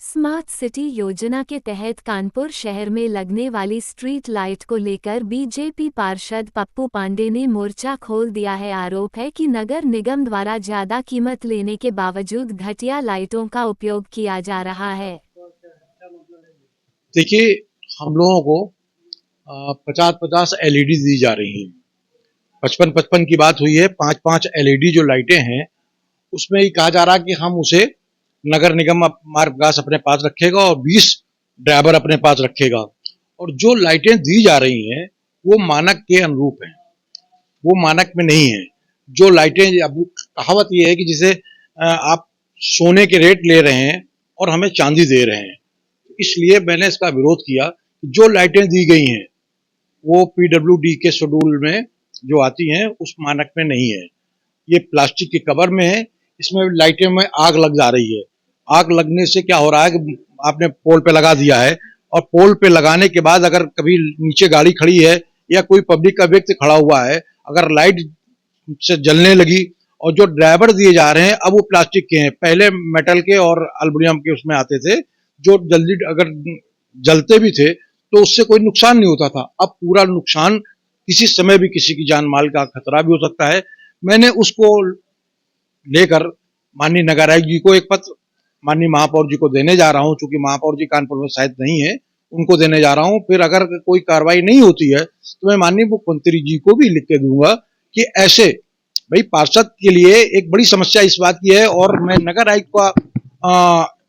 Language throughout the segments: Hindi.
स्मार्ट सिटी योजना के तहत कानपुर शहर में लगने वाली स्ट्रीट लाइट को लेकर बीजेपी पार्षद पप्पू पांडे ने मोर्चा खोल दिया है। आरोप है कि नगर निगम द्वारा ज्यादा कीमत लेने के बावजूद घटिया लाइटों का उपयोग किया जा रहा है। देखिए, हम लोगों को 50-50 एलईडी दी जा रही हैं। 55-55 की बात हुई है। 5-5 एलईडी जो लाइटें हैं, उसमें ये कहा जा रहा है कि हम उसे नगर निगम मार्ग विकास अपने पास रखेगा और 20 ड्राइवर अपने पास रखेगा। और जो लाइटें दी जा रही हैं, वो मानक के अनुरूप हैं, वो मानक में नहीं है। जो लाइटें, अब कहावत ये है कि जिसे आप सोने के रेट ले रहे हैं और हमें चांदी दे रहे हैं। इसलिए मैंने इसका विरोध किया। जो लाइटें दी गई हैं वो पीडब्ल्यूडी के शेड्यूल में जो आती हैं उस मानक में नहीं है। ये प्लास्टिक के कवर में है। इसमें लाइटें में आग लग जा रही है। आग लगने से क्या हो रहा है कि आपने पोल पे लगा दिया है और पोल पे लगाने के बाद अगर कभी नीचे गाड़ी खड़ी है या कोई पब्लिक का व्यक्ति खड़ा हुआ है, अगर लाइट से जलने लगी और जो ड्राइवर दिए जा रहे हैं अब वो प्लास्टिक के हैं। पहले मेटल के और एल्युमिनियम के उसमें आते थे, जो जल्दी अगर जलते भी थे तो उससे कोई नुकसान नहीं होता था। अब पूरा नुकसान, किसी समय भी किसी की जान माल का खतरा भी हो सकता है। मैंने उसको लेकर माननीय नगर आयुक्त जी को एक पत्र माननीय महापौर जी को देने जा रहा हूं। चूंकि महापौर जी कानपुर में शायद नहीं है, उनको देने जा रहा हूं। फिर अगर कोई कार्रवाई नहीं होती है तो मैं माननीय मुख्यमंत्री जी को भी लिख के दूंगा कि ऐसे, भाई पार्षद के लिए एक बड़ी समस्या इस बात की है। और मैं नगर आयुक्त का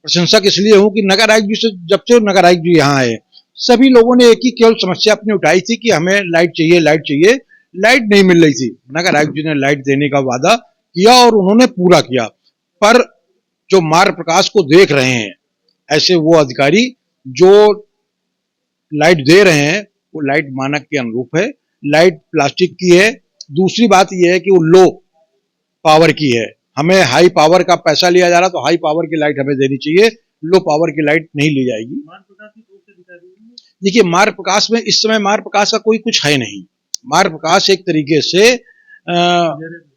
प्रशंसक इसलिए हूं कि नगर आयुक्त जी से, जब से नगर आयुक्त जी यहाँ आए, सभी लोगों ने एक ही केवल समस्या अपनी उठाई थी कि हमें लाइट चाहिए, लाइट चाहिए। लाइट नहीं मिल रही थी। नगर आयुक्त जी ने लाइट देने का वादा किया और उन्होंने पूरा किया। पर जो मार्ग प्रकाश को देख रहे हैं, ऐसे वो अधिकारी जो लाइट दे रहे हैं, वो लाइट मानक के अनुरूप है। लाइट प्लास्टिक की है। दूसरी बात यह है कि वो लो पावर की है। हमें हाई पावर का पैसा लिया जा रहा, तो हाई पावर की लाइट हमें देनी चाहिए, लो पावर की लाइट नहीं ली जाएगी। देखिए, मार्ग प्रकाश में इस समय मार्ग प्रकाश का कोई कुछ है नहीं। मार्ग प्रकाश एक तरीके से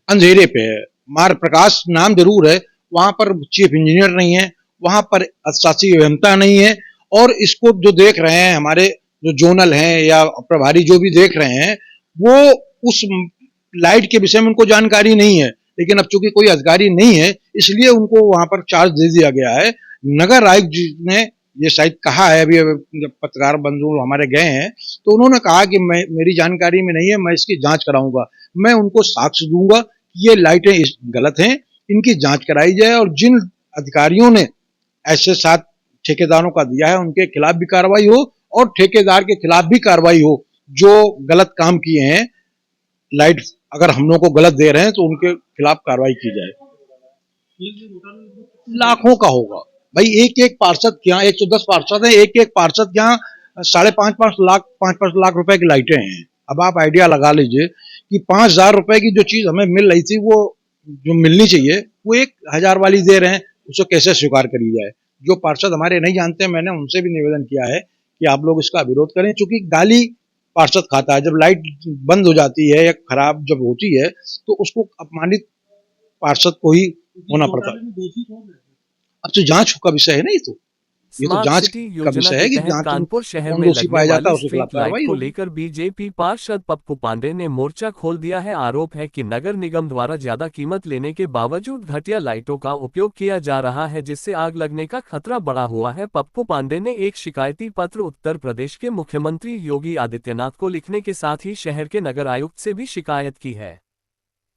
अंधेरे पे है। मार्ग प्रकाश नाम जरूर है, वहां पर चीफ इंजीनियर नहीं है, वहां पर शासकीय अभियंता नहीं है। और इसको जो देख रहे हैं हमारे जो जोनल हैं या प्रभारी जो भी देख रहे हैं, वो उस लाइट के विषय में उनको जानकारी नहीं है। लेकिन अब चूंकि कोई अधिकारी नहीं है, इसलिए उनको वहां पर चार्ज दे दिया गया है। नगर आयुक्त जी ने ये शायद कहा है, अभी जब पत्रकार बंधु हमारे गए हैं तो उन्होंने कहा कि मेरी जानकारी में नहीं है, मैं इसकी जांच कराऊंगा। मैं उनको साक्ष्य दूंगा कि ये लाइटें गलत हैं, इनकी जांच कराई जाए और जिन अधिकारियों ने ऐसे साथ ठेकेदारों का दिया है उनके खिलाफ भी कार्रवाई हो और ठेकेदार के खिलाफ भी कार्रवाई हो जो गलत काम किए हैं। लाइट अगर हम लोगों को गलत दे रहे हैं तो उनके खिलाफ कार्रवाई की जाए। लाखों का होगा भाई। एक एक पार्षद के यहाँ 110 पार्षद हैं, एक एक पार्षद के यहाँ 5.5 लाख 5-5 लाख रुपए की लाइटें हैं। अब आप आइडिया लगा लीजिए कि 5,000 रुपए की जो चीज हमें मिल रही थी, वो जो मिलनी चाहिए, वो 1,000 वाली दे रहे हैं। उसको कैसे स्वीकार करी जाए। जो पार्षद हमारे नहीं जानते, मैंने उनसे भी निवेदन किया है कि आप लोग इसका विरोध करें। चूंकि गाली पार्षद खाता है, जब लाइट बंद हो जाती है या खराब जब होती है तो उसको अपमानित पार्षद को ही होना पड़ता है। अब तो जांच का विषय है ना। ये तो स्मार्ट जांच सिटी का योजना विषय के है कि तहत जांच कानपुर शहर कौन में दोषी लगने पाया जाता वाली है उसके खिलाफ स्ट्रीट लाइट कार्रवाई को होगी। लेकर बीजेपी पार्षद पप्पू पांडे ने मोर्चा खोल दिया है। आरोप है कि नगर निगम द्वारा ज्यादा कीमत लेने के बावजूद घटिया लाइटों का उपयोग किया जा रहा है, जिससे आग लगने का खतरा बढ़ा हुआ है। पप्पू पांडे ने एक शिकायती पत्र उत्तर प्रदेश के मुख्यमंत्री योगी आदित्यनाथ को लिखने के साथ ही शहर के नगर आयुक्त से भी शिकायत की है।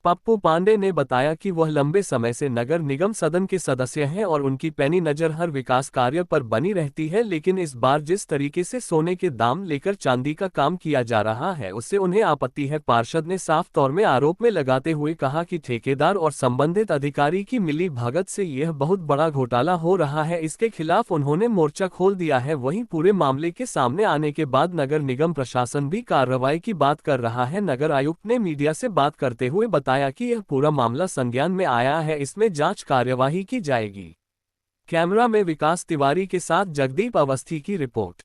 पप्पू पांडे ने बताया कि वह लंबे समय से नगर निगम सदन के सदस्य हैं और उनकी पैनी नजर हर विकास कार्य पर बनी रहती है, लेकिन इस बार जिस तरीके से सोने के दाम लेकर चांदी का काम किया जा रहा है उससे उन्हें आपत्ति है। पार्षद ने साफ तौर में आरोप में लगाते हुए कहा कि ठेकेदार और संबंधित अधिकारी की मिली भगत से यह बहुत बड़ा घोटाला हो रहा है। इसके खिलाफ उन्होंने मोर्चा खोल दिया है। वहीं पूरे मामले के सामने आने के बाद नगर निगम प्रशासन भी कार्रवाई की बात कर रहा है। नगर आयुक्त ने मीडिया से बात करते हुए बताया कि यह पूरा मामला संज्ञान में आया है, इसमें जांच कार्यवाही की जाएगी। कैमरा में विकास तिवारी के साथ जगदीप अवस्थी की रिपोर्ट।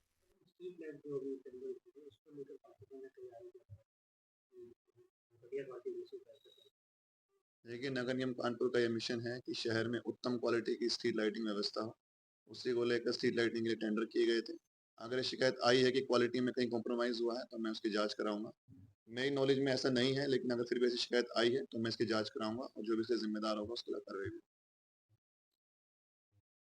देखिए, नगर निगम कानपुर का यह मिशन है कि शहर में उत्तम क्वालिटी की स्ट्रीट लाइटिंग व्यवस्था हो उसी को लेकर स्ट्रीट लाइटिंग के लिए टेंडर किए गए थे। अगर ये शिकायत आई है कि क्वालिटी में कहीं कॉम्प्रोमाइज़ हुआ है, तो मैं उसकी जाँच कराऊँगा। मेरी नॉलेज में ऐसा नहीं है, लेकिन अगर फिर भी ऐसी शिकायत आई है, तो मैं इसकी जाँच कराऊँगा और जो भी इसका ज़िम्मेदार होगा, उसके खिलाफ कार्रवाई